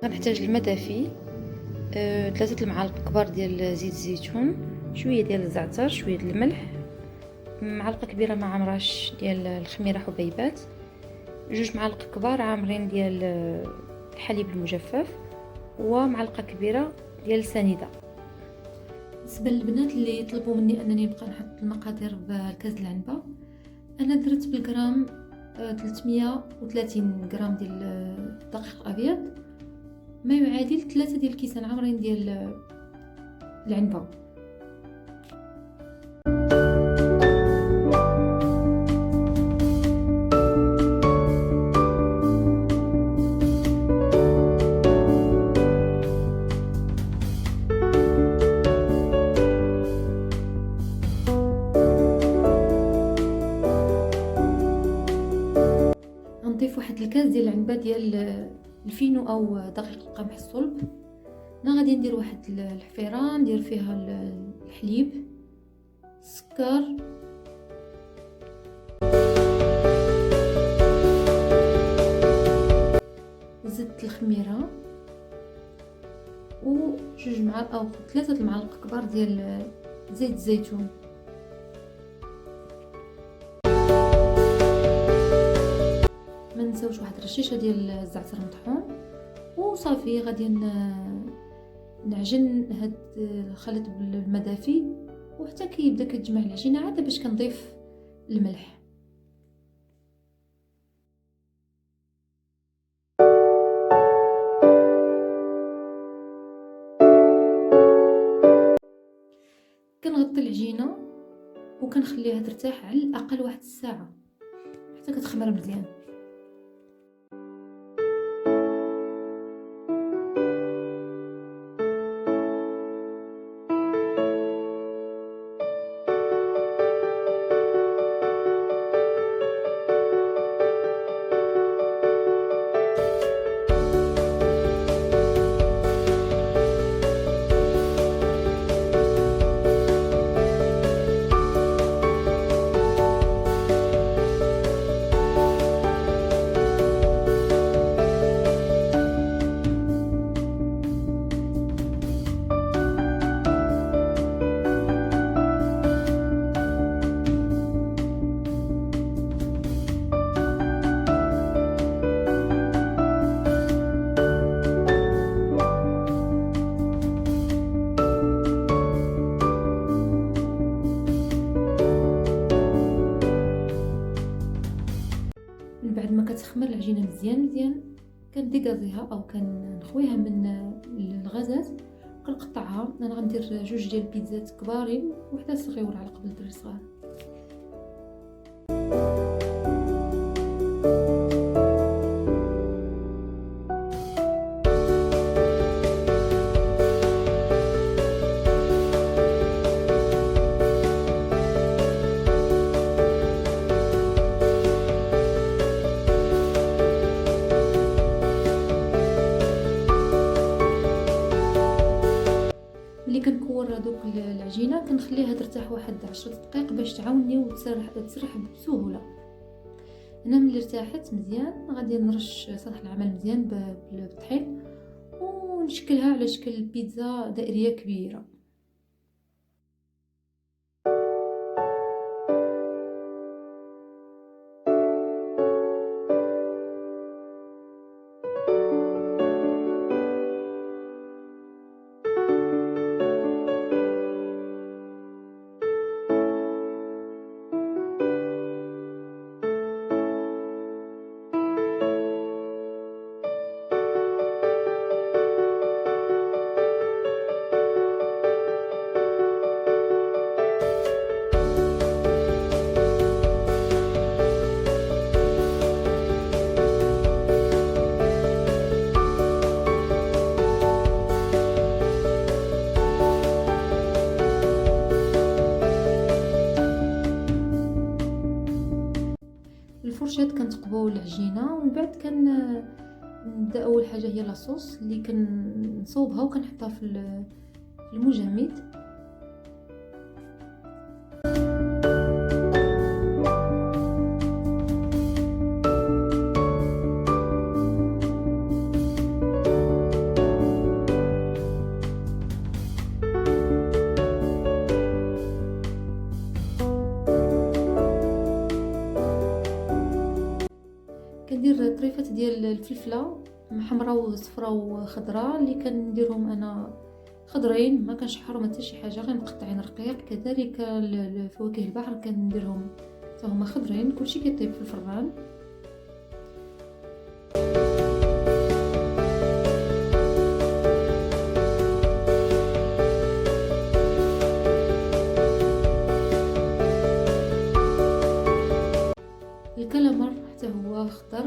غنحتاج الماء دافي، 3 المعالق كبار ديال زيت الزيتون، شويه ديال الزعتر، شويه ديال الملح، معلقه كبيره مع عمراش ديال الخميره حبيبات، 2 معالق كبار عامرين ديال الحليب المجفف، ومعلقه كبيره ديال السنيده. بالنسبه للبنات اللي يطلبوا مني انني نبقى نحط المقادير بالكاس العنبه، انا درت بالغرام 330 غرام ديال الدقيق الابيض، ما يعادل 3 ديال الكيسان عامرين ديال العنبه. نضيف واحد الكاس ديال العنبه ديال الفينو او دقيق القمح الصلب. انا غادي ندير واحد الحفيره ندير فيها الحليب، السكر، زيت الخميره، و 2 معالق او 3 المعالق كبار ديال زيت الزيتون. ما نساوش واحد الرشيشه ديال الزعتر مطحون، وصافي غادي نعجن هاد الخليط بالماء دافي، وحتى كيبدا كتجمع العجينه عاد باش كنضيف الملح. كنغطي العجينه وكنخليها ترتاح على الاقل واحد الساعه حتى كتخمر مزيان. من بعد ما كتخمر العجينه مزيان كنديكازيها او كنخويها من الغازات، كنقطعها. انا غندير 2 ديال البيتزات كبارين وحده صغيره على قبل الدري صغار. ملي كنكور هذوك العجينه كنخليها ترتاح واحد 10 دقائق باش تعاوني وتسرح بسهوله. انا ملي ارتاحت مزيان غادي نرش سطح العمل مزيان بالطحين ونشكلها على شكل بيتزا دائريه كبيره. الفرشاة كنتقبو العجينه، ومن بعد نبدا اول حاجه هي لاصوص اللي كنصوبها وكنحطها في المجمد. كندير طريفات ديال الفلفله حمراء وصفراء وخضراء، اللي كنديرهم انا خضرين، ما كنشحرهم حتى شي حاجه، غير مقطعين رقيق. كذلك الفواكه البحر كنديرهم حتى هما خضرين. كلشي كيطيب في الفران. الكلامر حتى هو خضر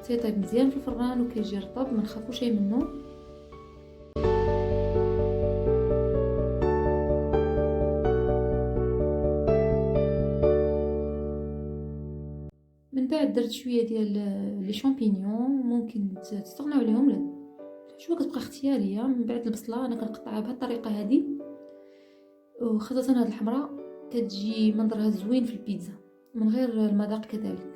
يطيب مزيان في الفران وكيجي رطب، ما نخافو شي منه. من بعد درت شويه ديال لي شامبينيون، ممكن تستغناو عليهم، لا شو كتبقى اختياريه. من بعد البصله انا كنقطعها بهذه الطريقه هذه، وخاصه هذه الحمراء كتجي منظرها زوين في البيتزا من غير المذاق كذلك.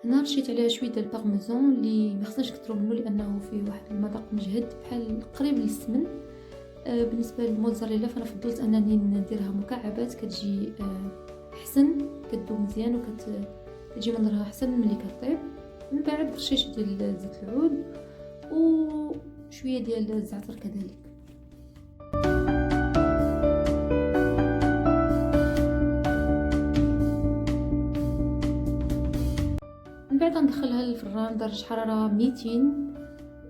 هنا رشيت عليها شويه ديال البارميزون اللي ما خصناش نكثروا منه لانه فيه واحد المذاق مجهد بحال قريب للسمن. بالنسبه للموزاريلا فانا فضلت انني نديرها مكعبات، كتجي احسن، كتذوب مزيان وكتجي منظرها احسن ملي كطيب. من بعد رشيش ديال زيت العود وشويه ديال الزعتر كذلك. من بعد ندخلها للفران درجه حراره 200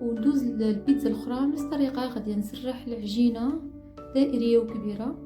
وندوز للبيتزا الاخرى بنفس الطريقه. غادي نسرح العجينه دائريه وكبيره.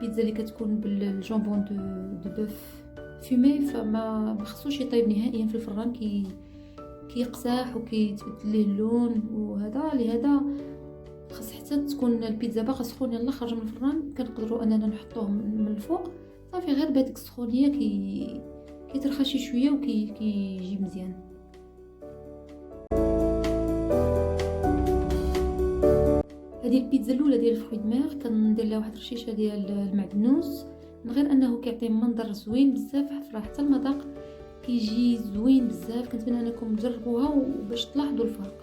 البيتزا اللي كتكون بالجامبون دو بوف فومي فما خصوش يطيب نهائيا في الفران، كيقساح وكيتبدل ليه اللون. وهذا لهذا خاص حتى تكون البيتزا باقا سخونه يلا خارجه من الفران كنقدروا اننا نحطوه من الفوق صافي، غير بهذيك السخونيه كيترخى شي شويه وكيجي مزيان. هذه البيتزا الاولى ديال الفروي دماغ كندير لها واحد الرشيشه ديال المعدنوس، من غير انه كيعطي منظر زوين بزاف، حتى المذاق كيجي زوين بزاف. كنتمنى انكم تجربوها وباش تلاحظوا الفرق.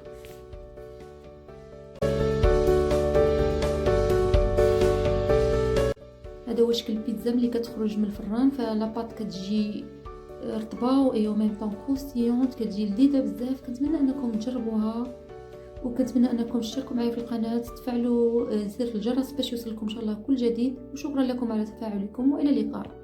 هذا هو شكل البيتزا ملي كتخرج من الفران، فلاباط كتجي رطبه و ميم طون كروستيونط، كتجي لذيذه بزاف. كنتمنى انكم تجربوها وكنتمنى انكم تشتركوا معايا في القناه، تفعلوا زر الجرس باش يوصلكم ان شاء الله كل جديد. وشكرا لكم على تفاعلكم والى اللقاء.